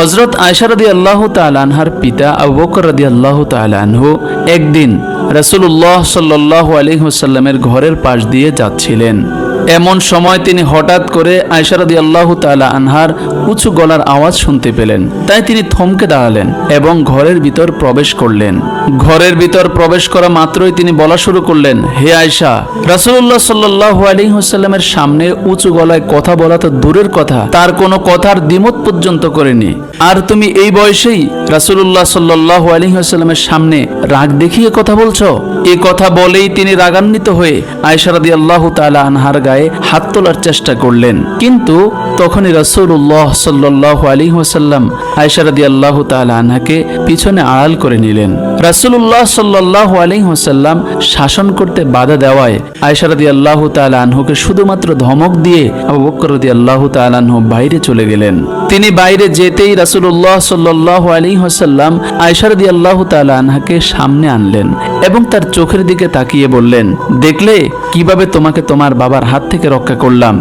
হযরত আয়েশা রাদিয়াল্লাহু তাআলা আনহার পিতা আবু বকর রাদিয়াল্লাহু তাআলা আনহু একদিন রাসূলুল্লাহ সাল্লাল্লাহু আলাইহি ওয়াসাল্লামের ঘরের পাশ দিয়ে যাচ্ছিলেন। এমন সময় তিনি হঠাৎ করে আয়েশা রাদিয়াল্লাহু তাআলা আনহার উঁচু গলার আওয়াজ শুনতে পেলেন। তাই তিনি থমকে দাঁড়ালেন এবং ঘরের ভিতর প্রবেশ করলেন। ঘরের ভিতর প্রবেশ করা মাত্রই তিনি বলা শুরু করলেন, হে আয়েশা, রাসূলুল্লাহ সাল্লাল্লাহু আলাইহি ওয়াসাল্লামের সামনে উঁচু গলায় কথা বলা তো দূরের কথা, তার কোনো কথার দ্বিমত পর্যন্ত করেনি, আর তুমি এই বয়সেই রাসূলুল্লাহ সাল্লাল্লাহু আলাইহি ওয়াসাল্লামের সামনে রাগ দেখিয়ে কথা বলছো। এই কথা বলেই তিনি রাগান্বিত হয়ে আয়েশা রাদিয়াল্লাহু তাআলা আনহার গায়ে হাত তোলার চেষ্টা করলেন, কিন্তু তখনই রাসূলুল্লাহ সাল্লাল্লাহু আলাইহি ওয়াসাল্লাম আয়েশা রাদিয়াল্লাহু তাআলা আনহাকে পিছনে আড়াল করে নিলেন। রাসূলুল্লাহ সাল্লাল্লাহু আলাইহি ওয়াসাল্লাম শাসন করতে বাধা দেওয়ায় আয়েশা রাদিয়াল্লাহু তাআলা আনহুকে শুধুমাত্র ধমক দিয়ে আবু বকর রাদিয়াল্লাহু তাআলা আনহু বাইরে চলে গেলেন। তিনি বাইরে যেতেই রাসূলুল্লাহ সাল্লাল্লাহু আলাইহি ওয়াসাল্লাম আয়েশা রাদিয়াল্লাহু তাআলা আনহাকে সামনে আনলেন এবং তার চোখের দিকে তাকিয়ে বললেন, দেখলে কিভাবে তোমাকে তোমার বাবার হাত থেকে রক্ষা করলাম।